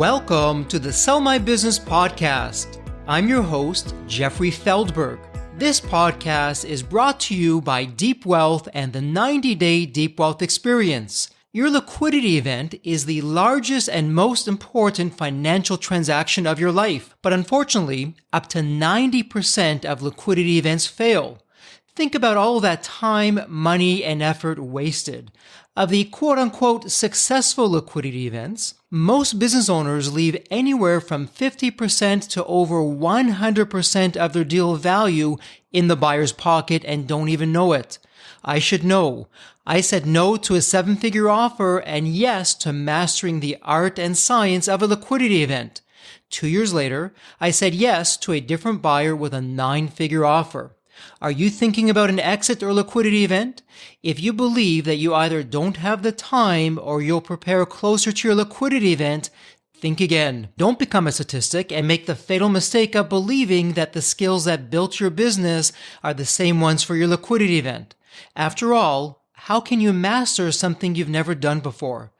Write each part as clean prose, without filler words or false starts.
Welcome to the Sell My Business podcast. I'm your host, Jeffrey Feldberg. This podcast is brought to you by Deep Wealth and the 90-Day Deep Wealth Experience. Your liquidity event is the largest and most important financial transaction of your life. But unfortunately, up to 90% of liquidity events fail. Think about all that time, money, and effort wasted. Of the quote-unquote successful liquidity events, most business owners leave anywhere from 50% to over 100% of their deal value in the buyer's pocket and don't even know it. I should know. I said no to a 7-figure offer and yes to mastering the art and science of a liquidity event. 2 years later, I said yes to a different buyer with a 9-figure offer. Are you thinking about an exit or liquidity event? If you believe that you either don't have the time or you'll prepare closer to your liquidity event, think again. Don't become a statistic and make the fatal mistake of believing that the skills that built your business are the same ones for your liquidity event. After all, how can you master something you've never done before?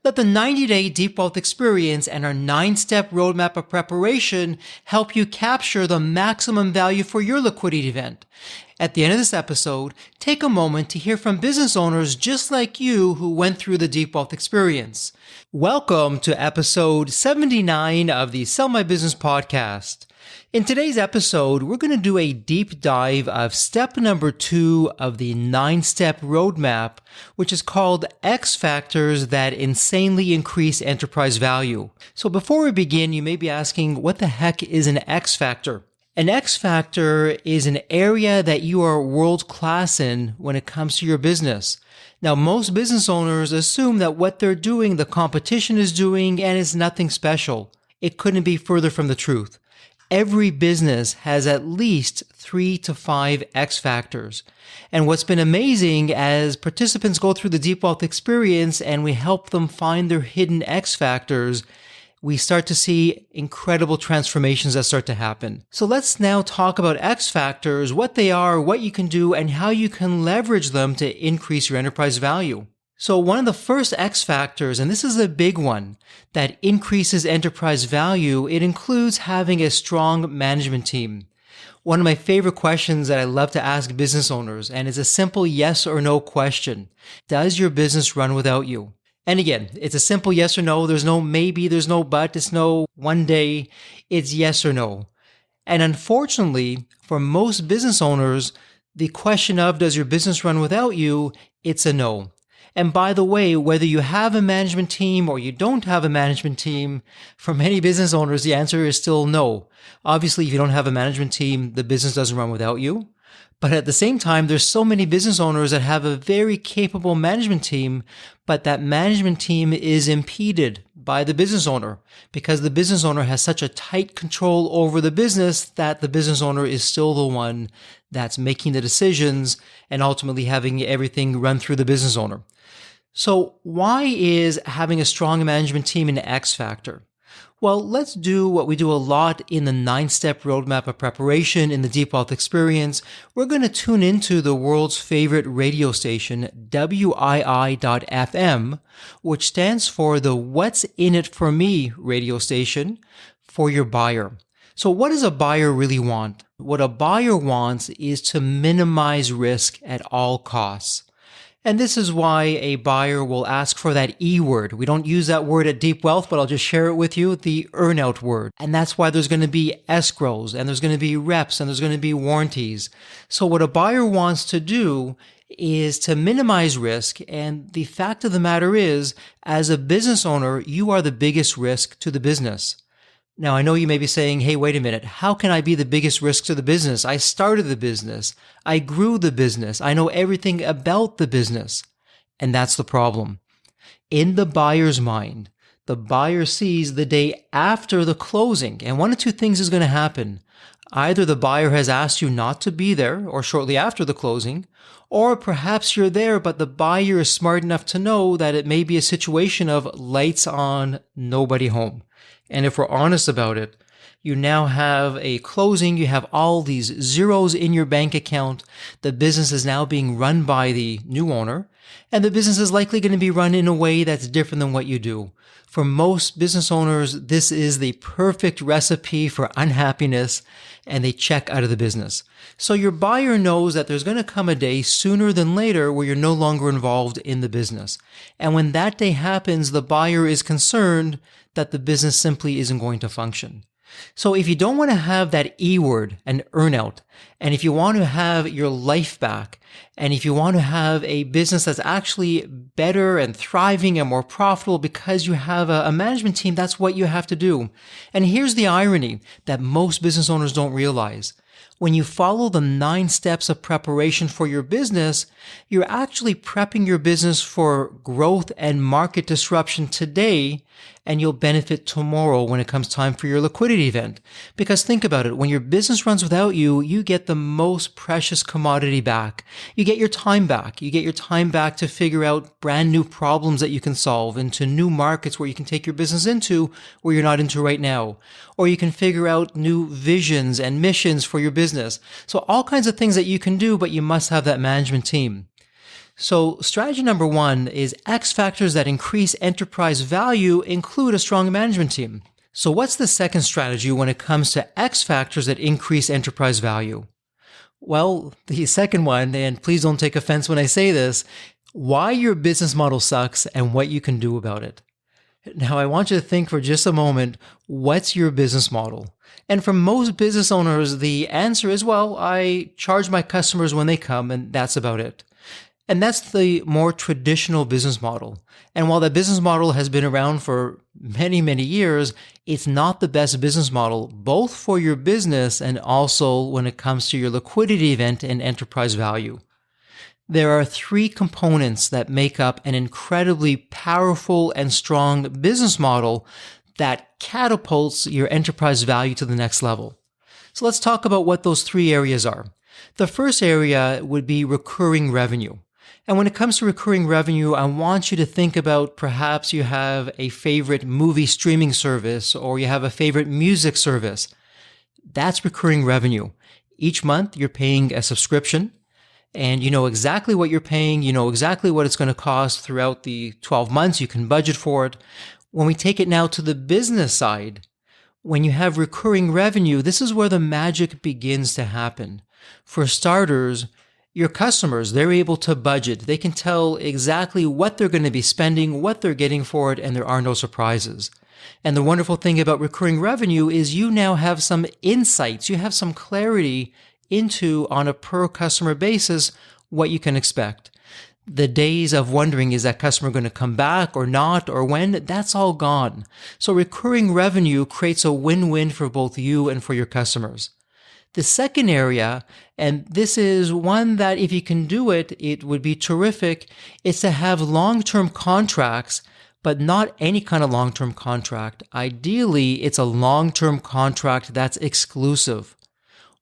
Let the 90-Day Deep Wealth Experience and our 9-step roadmap of preparation help you capture the maximum value for your liquidity event. At the end of this episode, take a moment to hear from business owners just like you who went through the Deep Wealth Experience. Welcome to episode 79 of the Sell My Business podcast. In today's episode, we're going to do a deep dive of step number 2 of the 9-step roadmap, which is called X factors that insanely increase enterprise value. So before we begin, you may be asking, what the heck is an X factor? An X factor is an area that you are world class in when it comes to your business. Now, most business owners assume that what they're doing, the competition is doing, and it's nothing special. It couldn't be further from the truth. Every business has at least 3 to 5 X factors. And what's been amazing as participants go through the Deep Wealth Experience and we help them find their hidden X factors, we start to see incredible transformations that start to happen. So let's now talk about X factors, what they are, what you can do, and how you can leverage them to increase your enterprise value. So one of the first X factors, and this is a big one, that increases enterprise value, it includes having a strong management team. One of my favorite questions that I love to ask business owners, and it's a simple yes or no question. Does your business run without you? And again, it's a simple yes or no. There's no maybe, there's no but, it's no one day. It's yes or no. And unfortunately, for most business owners, the question of does your business run without you, it's a no. And by the way, whether you have a management team or you don't have a management team, for many business owners, the answer is still no. Obviously, if you don't have a management team, the business doesn't run without you. But at the same time, there's so many business owners that have a very capable management team, but that management team is impeded by the business owner because the business owner has such a tight control over the business that the business owner is still the one that's making the decisions and ultimately having everything run through the business owner. So why is having a strong management team an X factor? Well, let's do what we do a lot in the 9-step roadmap of preparation in the Deep Wealth Experience. We're going to tune into the world's favorite radio station, WII.FM, which stands for the What's in It for Me radio station for your buyer. So what does a buyer really want? What a buyer wants is to minimize risk at all costs. And this is why a buyer will ask for that E word. We don't use that word at Deep Wealth, but I'll just share it with you, the earn-out word. And that's why there's going to be escrows, and there's going to be reps, and there's going to be warranties. So what a buyer wants to do is to minimize risk. And the fact of the matter is, as a business owner, you are the biggest risk to the business. Now, I know you may be saying, hey, wait a minute, how can I be the biggest risk to the business? I started the business. I grew the business. I know everything about the business. And that's the problem. In the buyer's mind, the buyer sees the day after the closing. And one of two things is going to happen. Either the buyer has asked you not to be there or shortly after the closing, or perhaps you're there, but the buyer is smart enough to know that it may be a situation of lights on, nobody home. And if we're honest about it, You now have a closing. You have all these zeros in your bank account. The business is now being run by the new owner, and the business is likely going to be run in a way that's different than what you do. For most business owners, this is the perfect recipe for unhappiness, and they check out of the business. So your buyer knows that there's going to come a day sooner than later where you're no longer involved in the business. And when that day happens, the buyer is concerned that the business simply isn't going to function. So if you don't want to have that E word, an earnout, and if you want to have your life back, and if you want to have a business that's actually better and thriving and more profitable because you have a management team, that's what you have to do. And here's the irony that most business owners don't realize. When you follow the 9 steps of preparation for your business, you're actually prepping your business for growth and market disruption today, and you'll benefit tomorrow when it comes time for your liquidity event. Because think about it, when your business runs without you, you get the most precious commodity back. You get your time back. You get your time back to figure out brand new problems that you can solve, into new markets where you can take your business into where you're not into right now. Or you can figure out new visions and missions for your business. So all kinds of things that you can do, but you must have that management team. So strategy number 1 is X factors that increase enterprise value include a strong management team. So what's the second strategy when it comes to X factors that increase enterprise value? Well, the second one, and please don't take offense when I say this, why your business model sucks and what you can do about it. Now, I want you to think for just a moment, what's your business model? And for most business owners, the answer is, well, I charge my customers when they come, and that's about it. And that's the more traditional business model. And while that business model has been around for many, many years, it's not the best business model, both for your business and also when it comes to your liquidity event and enterprise value. There are 3 components that make up an incredibly powerful and strong business model that catapults your enterprise value to the next level. So let's talk about what those 3 areas are. The first area would be recurring revenue. And when it comes to recurring revenue, I want you to think about perhaps you have a favorite movie streaming service or you have a favorite music service. That's recurring revenue. Each month you're paying a subscription and you know exactly what you're paying. You know exactly what it's going to cost throughout the 12 months. You can budget for it. When we take it now to the business side, when you have recurring revenue, this is where the magic begins to happen. For starters, your customers, they're able to budget. They can tell exactly what they're going to be spending, what they're getting for it, and there are no surprises. And the wonderful thing about recurring revenue is you now have some insights. You have some clarity into, on a per customer basis, what you can expect. The days of wondering, is that customer going to come back or not, or when? That's all gone. So recurring revenue creates a win-win for both you and for your customers. The second area, and this is one that if you can do it, it would be terrific, is to have long-term contracts, but not any kind of long-term contract. Ideally, it's a long-term contract that's exclusive.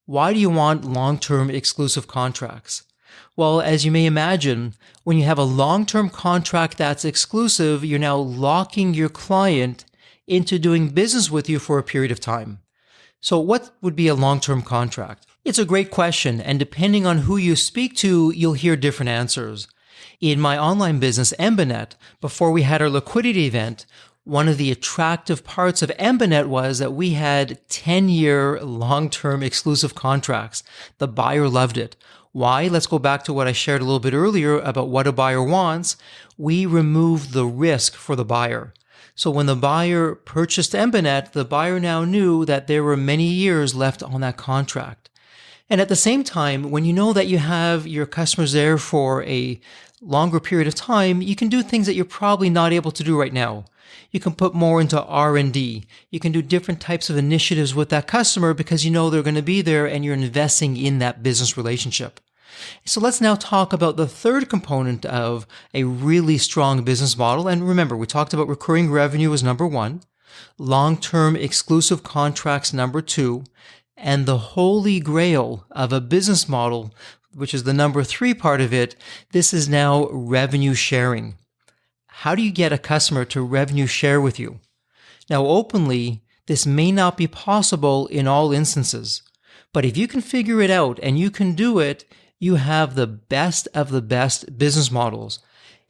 Why do you want long-term exclusive contracts? Well, as you may imagine, when you have a long-term contract that's exclusive, you're now locking your client into doing business with you for a period of time. So what would be a long-term contract? It's a great question, and depending on who you speak to, you'll hear different answers. In my online business, Embanet, before we had our liquidity event, one of the attractive parts of Embanet was that we had 10-year long-term exclusive contracts. The buyer loved it. Why? Let's go back to what I shared a little bit earlier about what a buyer wants. We removed the risk for the buyer. So when the buyer purchased Embanet, the buyer now knew that there were many years left on that contract. And at the same time, when you know that you have your customers there for a longer period of time, you can do things that you're probably not able to do right now. You can put more into R&D. You can do different types of initiatives with that customer because you know they're going to be there and you're investing in that business relationship. So let's now talk about the third component of a really strong business model. And remember, we talked about recurring revenue as number 1, long-term exclusive contracts number 2, and the holy grail of a business model, which is the number 3 part of it. This is now revenue sharing. How do you get a customer to revenue share with you? Now, openly, This may not be possible in all instances, but if you can figure it out and you can do it, you have the best of the best business models.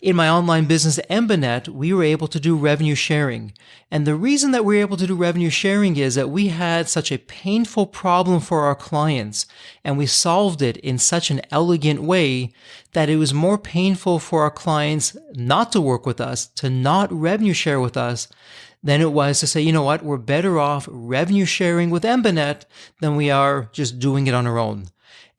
In my online business, Embanet, we were able to do revenue sharing. And the reason that we were able to do revenue sharing is that we had such a painful problem for our clients, and we solved it in such an elegant way that it was more painful for our clients not to work with us, to not revenue share with us, than it was to say, you know what, we're better off revenue sharing with Embanet than we are just doing it on our own.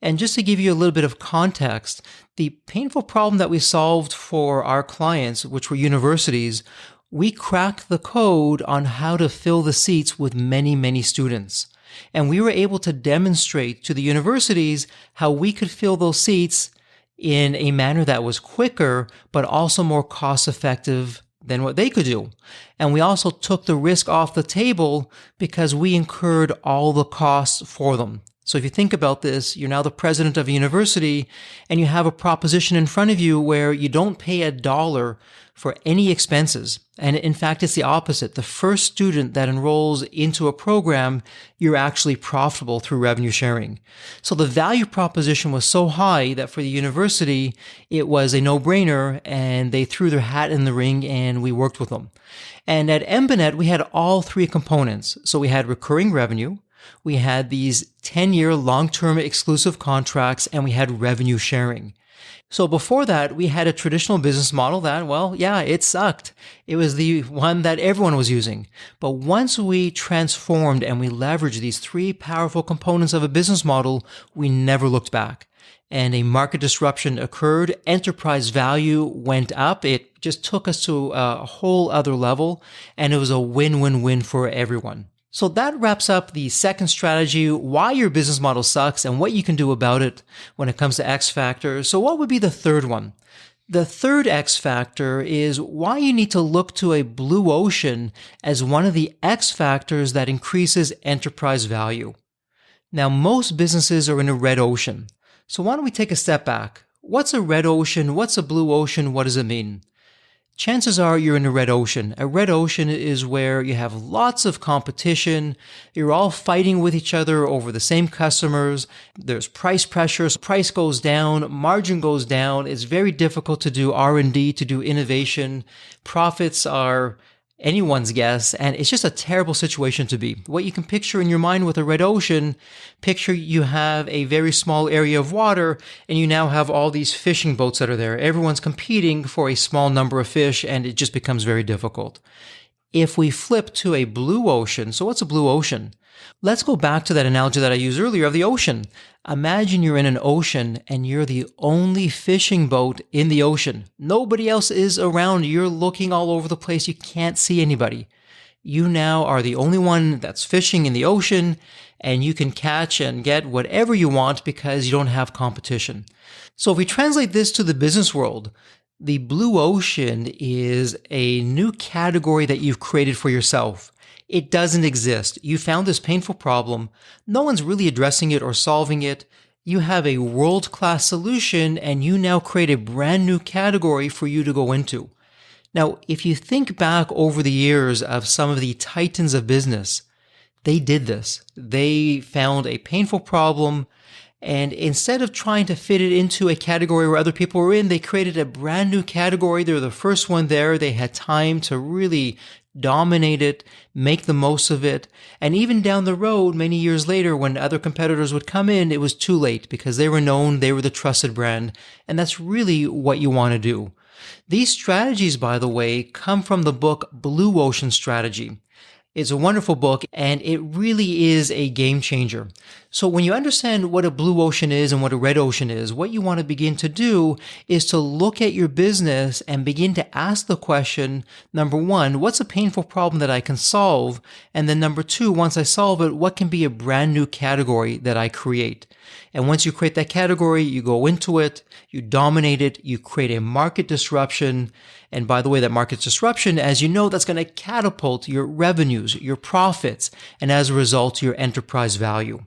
And just to give you a little bit of context, the painful problem that we solved for our clients, which were universities, we cracked the code on how to fill the seats with many, many students. And we were able to demonstrate to the universities how we could fill those seats in a manner that was quicker, but also more cost effective than what they could do. And we also took the risk off the table because we incurred all the costs for them. So if you think about this, you're now the president of a university and you have a proposition in front of you where you don't pay $1 for any expenses. And in fact, it's the opposite. The first student that enrolls into a program, you're actually profitable through revenue sharing. So the value proposition was so high that for the university, it was a no-brainer and they threw their hat in the ring and we worked with them. And at Embanet, we had all three components. So we had recurring revenue, we had these 10-year long-term exclusive contracts, and we had revenue sharing. So before that, we had a traditional business model that, well, yeah, it sucked. It was the one that everyone was using. But once we transformed and we leveraged these three powerful components of a business model, we never looked back. And a market disruption occurred. Enterprise value went up. It just took us to a whole other level, and it was a win-win-win for everyone. So that wraps up the second strategy, why your business model sucks and what you can do about it when it comes to X factor. So what would be the third one? The third X factor is why you need to look to a blue ocean as one of the X factors that increases enterprise value. Now, most businesses are in a red ocean. So why don't we take a step back? What's a red ocean? What's a blue ocean? What does it mean? Chances are you're in a red ocean. A red ocean is where you have lots of competition. You're all fighting with each other over the same customers. There's price pressures. Price goes down. Margin goes down. It's very difficult to do R&D, to do innovation. Profits are anyone's guess, and it's just a terrible situation to be. What you can picture in your mind with a red ocean, picture you have a very small area of water, and you now have all these fishing boats that are there. Everyone's competing for a small number of fish, and it just becomes very difficult. If we flip to a blue ocean, so what's a blue ocean? Let's go back to that analogy that I used earlier of the ocean. Imagine you're in an ocean and you're the only fishing boat in the ocean. Nobody else is around. You're looking all over the place. You can't see anybody. You now are the only one that's fishing in the ocean, and you can catch and get whatever you want because you don't have competition. So if we translate this to the business world, the blue ocean is a new category that you've created for yourself. It doesn't exist. You found this painful problem. No one's really addressing it or solving it. You have a world-class solution, and you now create a brand new category for you to go into. Now, if you think back over the years of some of the titans of business, they did this. They found a painful problem, and instead of trying to fit it into a category where other people were in, they created a brand new category. They were the first one there. They had time to really dominate it, make the most of it. And even down the road, many years later, when other competitors would come in, it was too late because they were known, they were the trusted brand. And that's really what you want to do. These strategies, by the way, come from the book Blue Ocean Strategy. It's a wonderful book, and it really is a game changer. So when you understand what a blue ocean is and what a red ocean is, what you want to begin to do is to look at your business and begin to ask the question, number one, what's a painful problem that I can solve? And then number two, once I solve it, what can be a brand new category that I create? And once you create that category, you go into it, you dominate it, you create a market disruption. And by the way, that market disruption, as you know, that's going to catapult your revenues, your profits, and as a result, your enterprise value.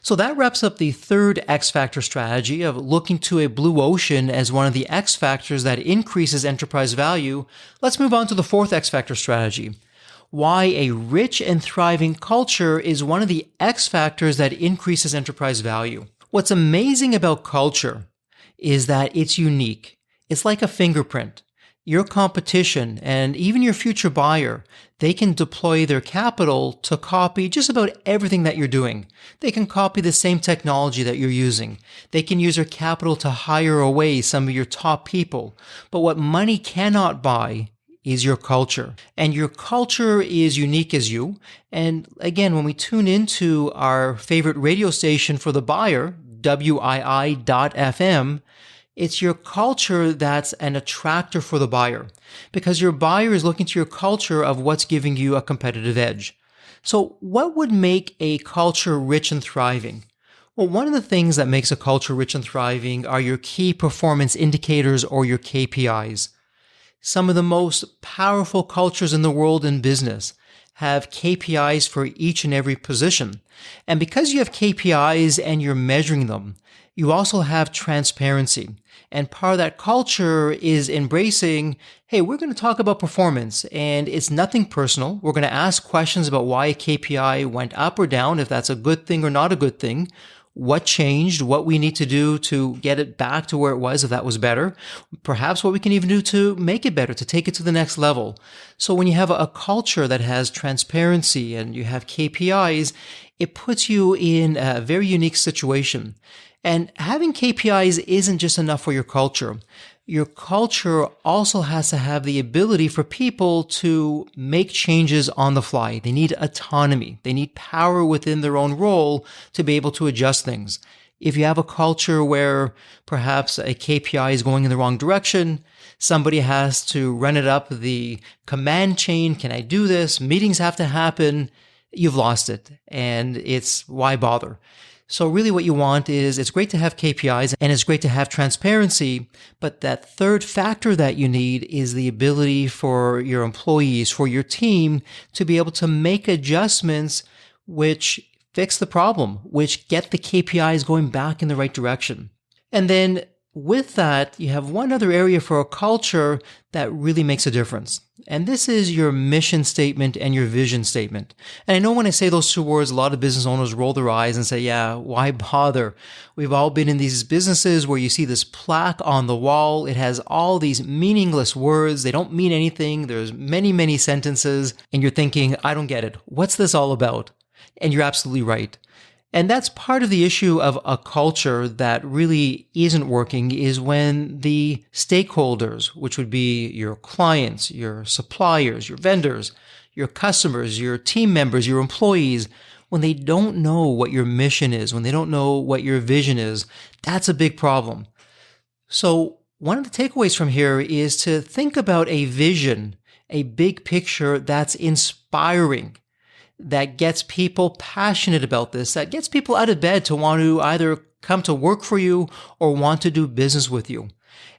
So that wraps up the third X factor strategy of looking to a blue ocean as one of the X factors that increases enterprise value. Let's move on to the fourth X factor strategy. why a rich and thriving culture is one of the X factors that increases enterprise value. What's amazing about culture is that it's unique. It's like a fingerprint. Your competition and even your future buyer, they can deploy their capital to copy just about everything that you're doing. They can copy the same technology that you're using. They can use their capital to hire away some of your top people. But what money cannot buy is your culture. And your culture is unique as you. And again, when we tune into our favorite radio station for the buyer, WII.FM, it's your culture that's an attractor for the buyer, because your buyer is looking to your culture of what's giving you a competitive edge. So what would make a culture rich and thriving? Well, one of the things that makes a culture rich and thriving are your key performance indicators, or your KPIs. Some of the most powerful cultures in the world in business have KPIs for each and every position. And because you have KPIs and you're measuring them, you also have transparency. And part of that culture is embracing, hey, we're going to talk about performance, and it's nothing personal. We're going to ask questions about why a KPI went up or down, if that's a good thing or not a good thing, what changed, what we need to do to get it back to where it was if that was better, perhaps what we can even do to make it better, to take it to the next level. So when you have a culture that has transparency and you have KPIs, it puts you in a very unique situation. And having KPIs isn't just enough for your culture. Your culture also has to have the ability for people to make changes on the fly. They need autonomy. They need power within their own role to be able to adjust things. If you have a culture where perhaps a KPI is going in the wrong direction, somebody has to run it up the command chain. Can I do this? Meetings have to happen. You've lost it. And it's why bother? So really what you want is, it's great to have KPIs and it's great to have transparency, but that third factor that you need is the ability for your employees, for your team, to be able to make adjustments which fix the problem, which get the KPIs going back in the right direction. And then with that, you have one other area for a culture that really makes a difference. And this is your mission statement and your vision statement. And I know when I say those two words, a lot of business owners roll their eyes and say, yeah, why bother? We've all been in these businesses where you see this plaque on the wall. It has all these meaningless words. They don't mean anything. There's many, many sentences. And you're thinking, I don't get it. What's this all about? And you're absolutely right. And that's part of the issue of a culture that really isn't working, is when the stakeholders, which would be your clients, your suppliers, your vendors, your customers, your team members, your employees, when they don't know what your mission is, when they don't know what your vision is, that's a big problem. So one of the takeaways from here is to think about a vision, a big picture that's inspiring, that gets people passionate about this, that gets people out of bed to want to either come to work for you or want to do business with you.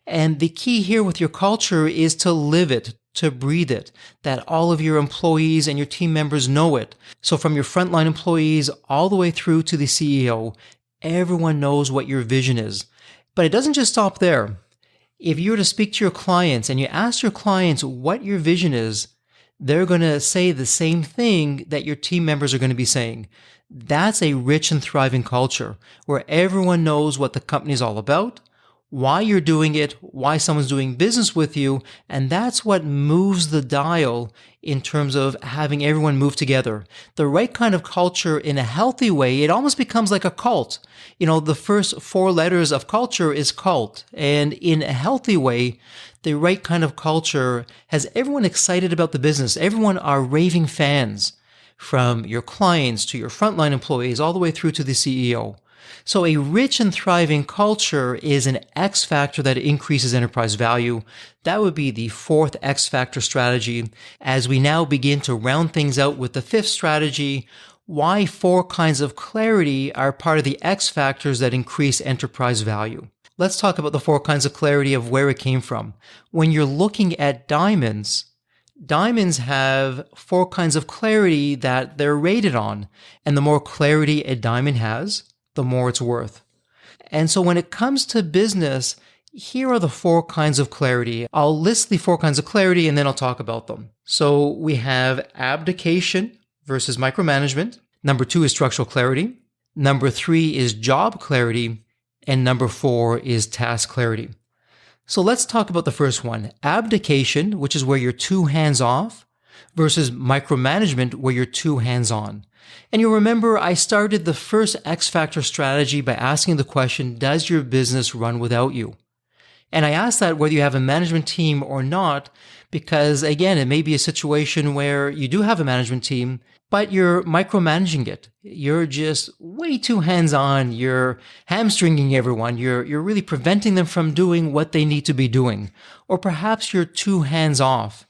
And the key here with your culture is to live it, to breathe it, that all of your employees and your team members know it. So from your frontline employees all the way through to the CEO, everyone knows what your vision is. But it doesn't just stop there. If you were to speak to your clients and you ask your clients what your vision is, they're going to say the same thing that your team members are going to be saying. That's a rich and thriving culture where everyone knows what the company is all about, why you're doing it, why someone's doing business with you, and that's what moves the dial in terms of having everyone move together. The right kind of culture in a healthy way, it almost becomes like a cult. You know, the first 4 letters of culture is cult, and in a healthy way, the right kind of culture has everyone excited about the business. Everyone are raving fans, from your clients to your frontline employees all the way through to the CEO. So a rich and thriving culture is an X factor that increases enterprise value. That would be the 4th X factor strategy. As we now begin to round things out with the 5th strategy, why 4 kinds of clarity are part of the X factors that increase enterprise value. Let's talk about the 4 kinds of clarity of where it came from. When you're looking at diamonds, diamonds have 4 kinds of clarity that they're rated on. And the more clarity a diamond has, the more it's worth. And so when it comes to business, Here are the 4 kinds of clarity. I'll list the 4 kinds of clarity and then I'll talk about them. So we have abdication versus micromanagement. Number 2 is structural clarity. Number 3 is job clarity. And number 4 is task clarity. So let's talk about the first one, abdication, which is where you're too hands-off, versus micromanagement, where you're too hands-on. And you'll remember I started the first X Factor strategy by asking the question, does your business run without you? And I asked that whether you have a management team or not, because again, it may be a situation where you do have a management team, but you're micromanaging it. You're just way too hands-on. You're hamstringing everyone. You're really preventing them from doing what they need to be doing. Or perhaps you're too hands-off.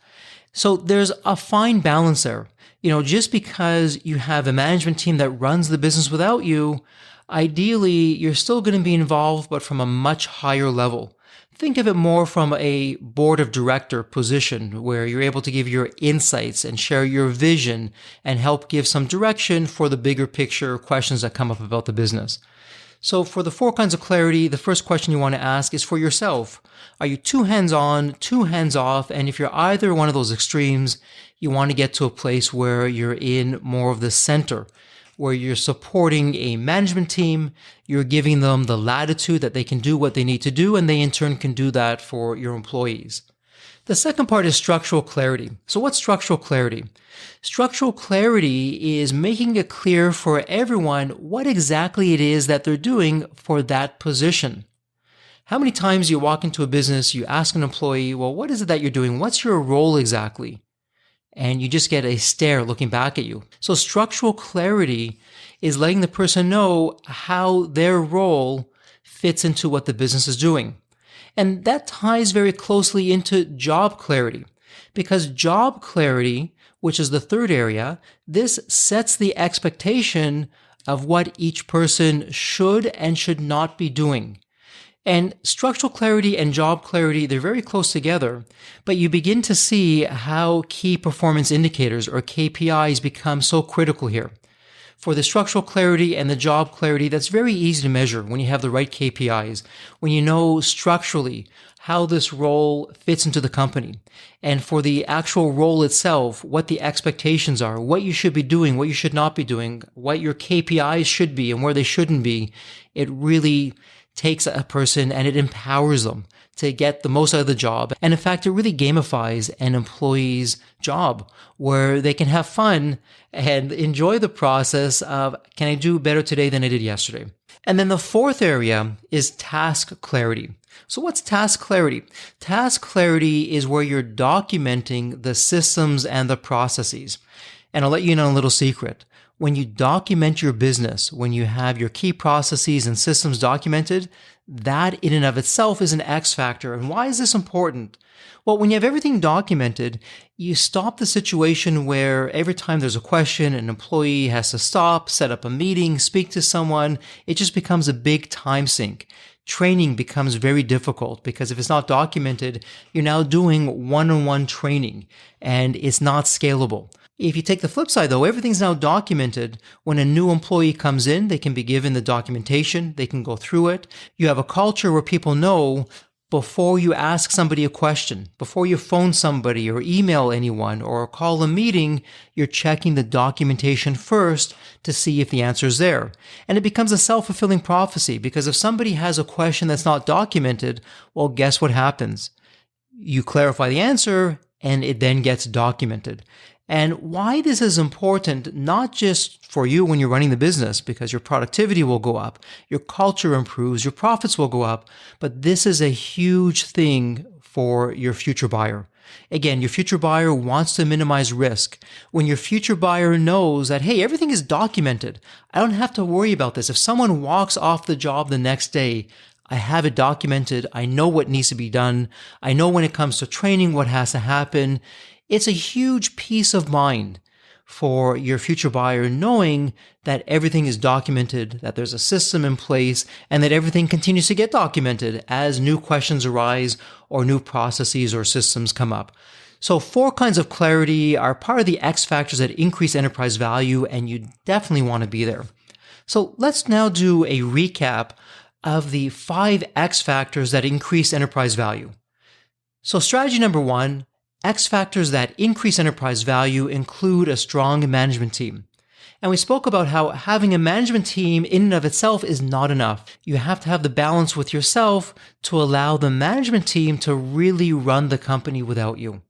So there's a fine balance there. Just because you have a management team that runs the business without you, ideally, you're still going to be involved, but from a much higher level. Think of it more from a board of director position where you're able to give your insights and share your vision and help give some direction for the bigger picture questions that come up about the business. So for the 4 kinds of clarity, the first question you want to ask is for yourself. Are you too hands-on, too hands-off? And if you're either one of those extremes, you want to get to a place where you're in more of the center, where you're supporting a management team, you're giving them the latitude that they can do what they need to do, and they in turn can do that for your employees. The second part is structural clarity. So what's structural clarity? Structural clarity is making it clear for everyone what exactly it is that they're doing for that position. How many times you walk into a business, you ask an employee, well, what is it that you're doing? What's your role exactly? And you just get a stare looking back at you. So structural clarity is letting the person know how their role fits into what the business is doing. And that ties very closely into job clarity, because job clarity, which is the third area, this sets the expectation of what each person should and should not be doing. And structural clarity and job clarity, they're very close together, but you begin to see how key performance indicators or KPIs become so critical here. For the structural clarity and the job clarity, that's very easy to measure when you have the right KPIs, when you know structurally how this role fits into the company. And for the actual role itself, what the expectations are, what you should be doing, what you should not be doing, what your KPIs should be and where they shouldn't be. It really takes a person and it empowers them to get the most out of the job. And in fact, it really gamifies an employee's job where they can have fun and enjoy the process of, can I do better today than I did yesterday? And then the fourth area is task clarity. So what's task clarity? Task clarity is where you're documenting the systems and the processes. And I'll let you in on a little secret. When you document your business, when you have your key processes and systems documented, that in and of itself is an X factor. And why is this important? Well, when you have everything documented, you stop the situation where every time there's a question, an employee has to stop, set up a meeting, speak to someone. It just becomes a big time sink. Training becomes very difficult because if it's not documented, you're now doing one-on-one training and it's not scalable. If you take the flip side though, everything's now documented. When a new employee comes in, they can be given the documentation, they can go through it. You have a culture where people know before you ask somebody a question, before you phone somebody or email anyone or call a meeting, you're checking the documentation first to see if the answer is there. And it becomes a self-fulfilling prophecy because if somebody has a question that's not documented, well, guess what happens? You clarify the answer and it then gets documented. And why this is important, not just for you when you're running the business, because your productivity will go up, your culture improves, your profits will go up, but this is a huge thing for your future buyer. Again, your future buyer wants to minimize risk. When your future buyer knows that, hey, everything is documented, I don't have to worry about this. If someone walks off the job the next day, I have it documented. I know what needs to be done. I know when it comes to training, what has to happen. It's a huge peace of mind for your future buyer knowing that everything is documented, that there's a system in place, and that everything continues to get documented as new questions arise or new processes or systems come up. So 4 kinds of clarity are part of the X factors that increase enterprise value, and you definitely want to be there. So let's now do a recap of the 5 X factors that increase enterprise value. So strategy number 1, X factors that increase enterprise value include a strong management team. And we spoke about how having a management team in and of itself is not enough. You have to have the balance with yourself to allow the management team to really run the company without you.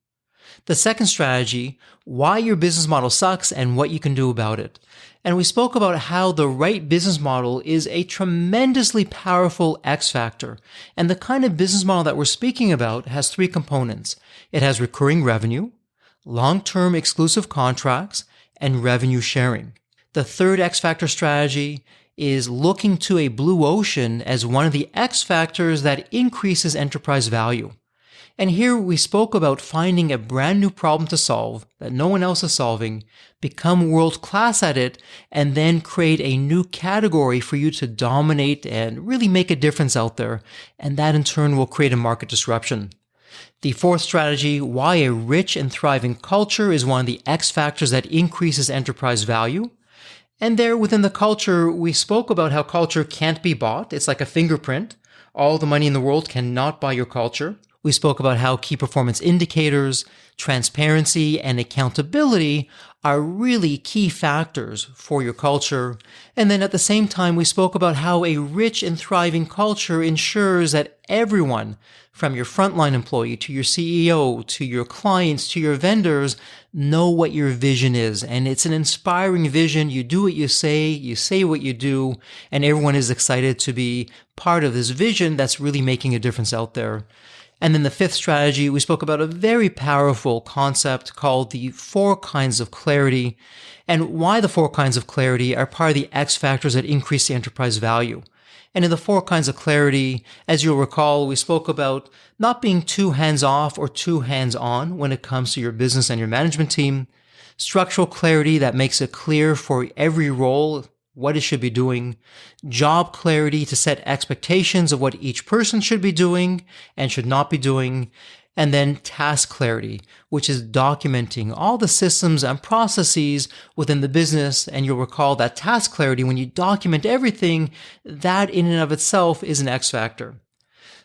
The second strategy, why your business model sucks and what you can do about it. And we spoke about how the right business model is a tremendously powerful X factor. And the kind of business model that we're speaking about has 3 components. It has recurring revenue, long-term exclusive contracts, and revenue sharing. The third X factor strategy is looking to a blue ocean as one of the X factors that increases enterprise value. And here we spoke about finding a brand new problem to solve that no one else is solving, become world class at it, and then create a new category for you to dominate and really make a difference out there. And that in turn will create a market disruption. The fourth strategy, why a rich and thriving culture is one of the X factors that increases enterprise value. And there within the culture, we spoke about how culture can't be bought. It's like a fingerprint. All the money in the world cannot buy your culture. We spoke about how key performance indicators, transparency, and accountability are really key factors for your culture. And then at the same time, we spoke about how a rich and thriving culture ensures that everyone, from your frontline employee to your CEO, to your clients, to your vendors, know what your vision is. And it's an inspiring vision. You do what you say what you do, and everyone is excited to be part of this vision that's really making a difference out there. And then the fifth strategy, we spoke about a very powerful concept called the 4 kinds of clarity, and why the 4 kinds of clarity are part of the X factors that increase the enterprise value. And in the 4 kinds of clarity, as you'll recall, we spoke about not being too hands-off or too hands-on when it comes to your business and your management team, structural clarity that makes it clear for every role what it should be doing, job clarity to set expectations of what each person should be doing and should not be doing, and then task clarity, which is documenting all the systems and processes within the business. And you'll recall that task clarity, when you document everything, that in and of itself is an X factor.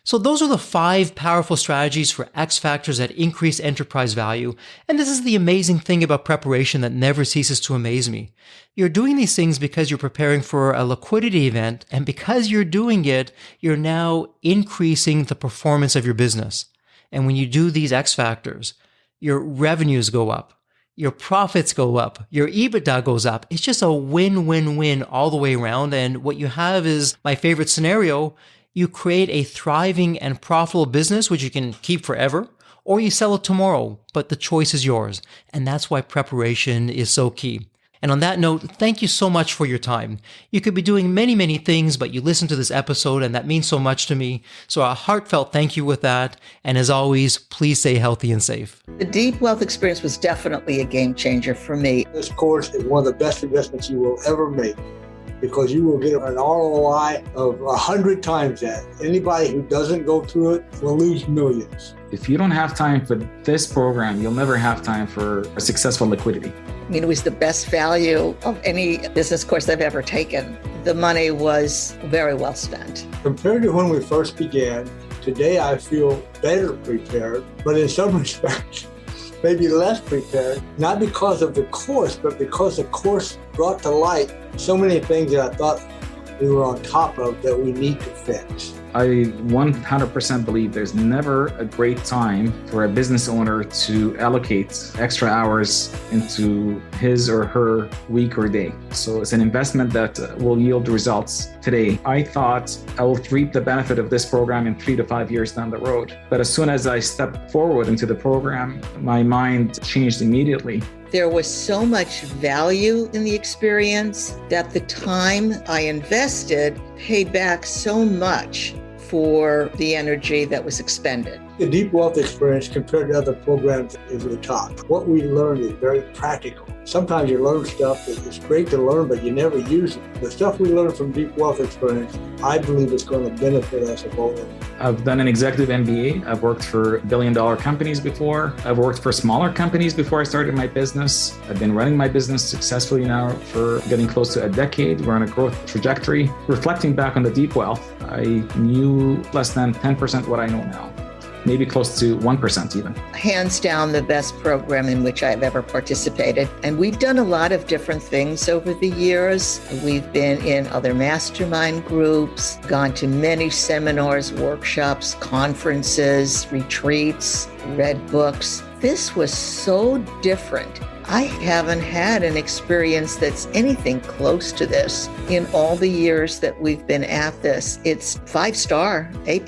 So those are the 5 powerful strategies for X factors that increase enterprise value. And this is the amazing thing about preparation that never ceases to amaze me. You're doing these things because you're preparing for a liquidity event. And because you're doing it, you're now increasing the performance of your business. And when you do these X factors, your revenues go up, your profits go up, your EBITDA goes up. It's just a win-win-win all the way around. And what you have is my favorite scenario. You create a thriving and profitable business, which you can keep forever, or you sell it tomorrow, but the choice is yours. And that's why preparation is so key. And on that note, thank you so much for your time. You could be doing many, many things, but you listened to this episode and that means so much to me. So a heartfelt thank you with that. And as always, please stay healthy and safe. The Deep Wealth experience was definitely a game changer for me. This course is one of the best investments you will ever make, because you will get an ROI of 100 times that. Anybody who doesn't go through it will lose millions. If you don't have time for this program, you'll never have time for a successful liquidity. I mean, it was the best value of any business course I've ever taken. The money was very well spent. Compared to when we first began, today I feel better prepared, but in some respects, maybe less prepared, not because of the course, but because the course brought to light so many things that I thought we were on top of that we need to fix. I 100% believe there's never a great time for a business owner to allocate extra hours into his or her week or day. So it's an investment that will yield results today. I thought I will reap the benefit of this program in 3 to 5 years down the road. But as soon as I stepped forward into the program, my mind changed immediately. There was so much value in the experience that the time I invested paid back so much for the energy that was expended. The Deep Wealth experience compared to other programs is the top. What we learned is very practical. Sometimes you learn stuff that is great to learn, but you never use it. The stuff we learned from Deep Wealth experience, I believe it's going to benefit us both. I've done an executive MBA. I've worked for billion-dollar companies before. I've worked for smaller companies before I started my business. I've been running my business successfully now for getting close to a decade. We're on a growth trajectory. Reflecting back on the Deep Wealth, I knew less than 10% what I know now, maybe close to 1% even. Hands down, the best program in which I've ever participated. And we've done a lot of different things over the years. We've been in other mastermind groups, gone to many seminars, workshops, conferences, retreats, read books. This was so different. I haven't had an experience that's anything close to this in all the years that we've been at this. It's 5-star, A+.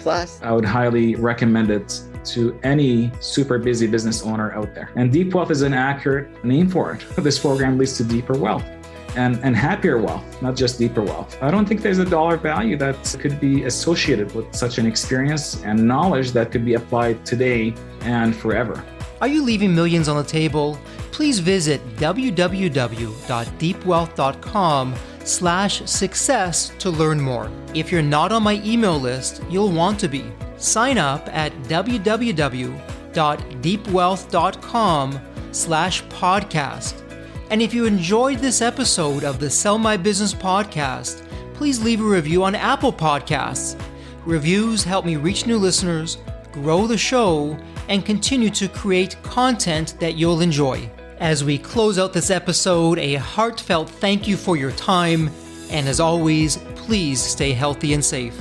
I would highly recommend it to any super busy business owner out there. And deep wealth is an accurate name for it. This program leads to deeper wealth and happier wealth, not just deeper wealth. I don't think there's a dollar value that could be associated with such an experience and knowledge that could be applied today and forever. Are you leaving millions on the table? Please visit www.deepwealth.com/success to learn more. If you're not on my email list, you'll want to be. Sign up at www.deepwealth.com/podcast. And if you enjoyed this episode of the Sell My Business podcast, please leave a review on Apple Podcasts. Reviews help me reach new listeners, grow the show, and continue to create content that you'll enjoy. As we close out this episode, a heartfelt thank you for your time, and as always, please stay healthy and safe.